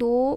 2